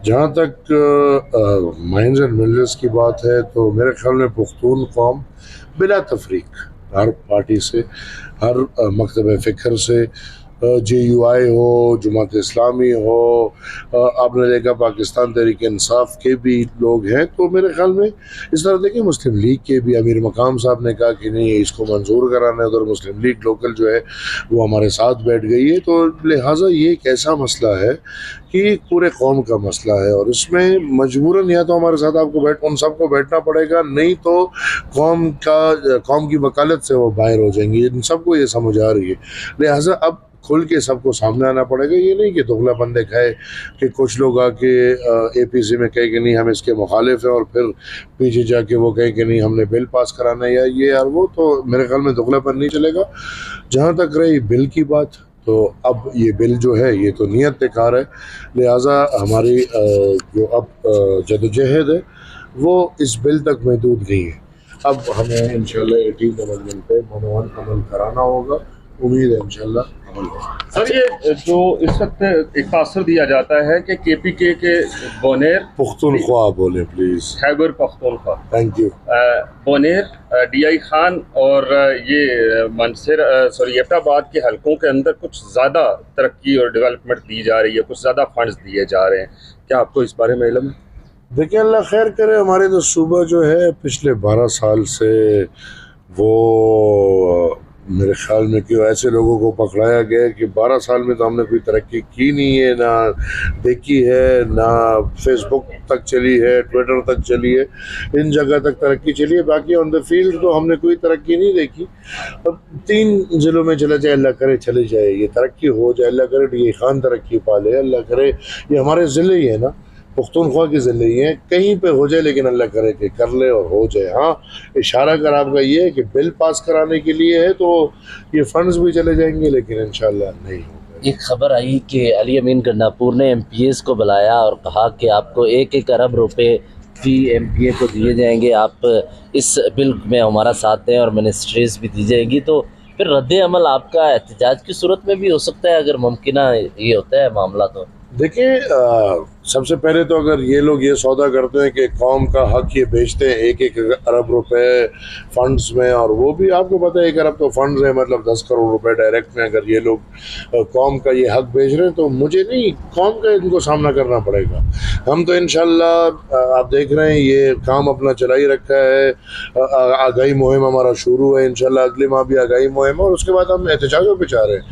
جہاں تک mines and millers کی بات ہے تو میرے خیال میں پختون قوم بلا تفریق ہر پارٹی سے، ہر مکتب فکر سے، جے یو آئی ہو، جماعت اسلامی ہو، آپ نے دیکھا پاکستان تحریک انصاف کے بھی لوگ ہیں، تو میرے خیال میں اس طرح دیکھیں مسلم لیگ کے بھی امیر مقام صاحب نے کہا کہ نہیں اس کو منظور کرانا ہے، ادھر مسلم لیگ لوکل جو ہے وہ ہمارے ساتھ بیٹھ گئی ہے، تو لہٰذا یہ ایک ایسا مسئلہ ہے کہ پورے قوم کا مسئلہ ہے، اور اس میں مجبوراً یا تو ہمارے ساتھ آپ کو ان سب کو بیٹھنا پڑے گا، نہیں تو قوم کی وکالت سے وہ باہر ہو جائیں گے، ان سب کو یہ سمجھ آ رہی ہے، لہٰذا اب کھل کے سب کو سامنے آنا پڑے گا، یہ نہیں کہ دغلا بندے کھائے کہ کچھ لوگ آ کے اے پی سی میں کہے کہ نہیں ہم اس کے مخالف ہیں، اور پھر پیچھے جا کے وہ کہے کہ نہیں ہم نے بل پاس کرانا ہے یا یہ اور وہ، تو میرے خیال میں دغلا پر نہیں چلے گا۔ جہاں تک رہی بل کی بات، تو اب یہ بل جو ہے یہ تو نیت کار ہے، لہٰذا ہماری جو اب جدوجہد ہے وہ اس بل تک محدود نہیں ہے، اب ہمیں انشاءاللہ 18 امنڈمنٹ پہ منوان عمل کرانا ہوگا، امید ہے انشاءاللہ عمل ہوگا۔ سر یہ جو اس وقت ایک تاثر دیا جاتا ہے کہ کے پی کے بونیر پختونخوا بولیں please, Khyber Pakhtunkhwa, thank you. Buner, D I Khan اور یہ منصر ایبٹ آباد کے حلقوں کے اندر کچھ زیادہ ترقی اور ڈیولپمنٹ دی جا رہی ہے، کچھ زیادہ فنڈز دیے جا رہے ہیں، کیا آپ کو اس بارے میں علم ہے؟ دیکھیں اللہ خیر کرے، ہمارے تو صوبہ جو ہے پچھلے 12 سال سے وہ میرے خیال میں کہ ایسے لوگوں کو پکڑایا گیا ہے کہ 12 سال میں تو ہم نے کوئی ترقی کی نہیں ہے، نہ دیکھی ہے، نہ فیس بک تک چلی ہے، ٹویٹر تک چلی ہے، ان جگہ تک ترقی چلی ہے، باقی آن دا فیلڈ تو ہم نے کوئی ترقی نہیں دیکھی۔ اب 3 ضلعوں میں چلا جائے اللہ کرے چلے جائے، یہ ترقی ہو جائے، اللہ کرے ڈی خان ترقی پا لے، اللہ کرے یہ ہمارے ضلع ہی ہے نا، پختونخوا کے ضلع ہی ہیں، کہیں پہ ہو جائے لیکن اللہ کرے کہ کر لے اور ہو جائے۔ ہاں اشارہ کر آپ کا یہ ہے کہ بل پاس کرانے کے لیے ہے تو یہ فنڈز بھی چلے جائیں گے لیکن انشاءاللہ نہیں ہوگا۔ ایک خبر آئی کہ علی امین گنڈاپور نے ایم پی ایس کو بلایا اور کہا کہ آپ کو 1 ارب روپے فی ایم پی اے کو دیے جائیں گے، آپ اس بل میں ہمارا ساتھ دیں اور منسٹریز بھی دی جائے گی، تو پھر رد عمل آپ کا احتجاج کی صورت میں بھی ہو سکتا ہے اگر ممکنہ یہ ہوتا ہے معاملہ؟ تو دیکھیں سب سے پہلے تو اگر یہ لوگ یہ سودا کرتے ہیں کہ قوم کا حق یہ بیچتے ہیں 1 ارب روپے فنڈز میں، اور وہ بھی آپ کو پتہ ہے 1 ارب تو فنڈز ہیں، مطلب 10 کروڑ روپے ڈائریکٹ میں، اگر یہ لوگ قوم کا یہ حق بیچ رہے ہیں تو مجھے نہیں، قوم کا ان کو سامنا کرنا پڑے گا۔ ہم تو انشاءاللہ آپ دیکھ رہے ہیں یہ کام اپنا چلا ہی رکھا ہے، آگاہی مہم ہمارا شروع ہے، انشاءاللہ اگلے ماہ بھی آگاہی مہم ہے، اور اس کے بعد ہم احتجاجوں پہ چاہ رہے ہیں۔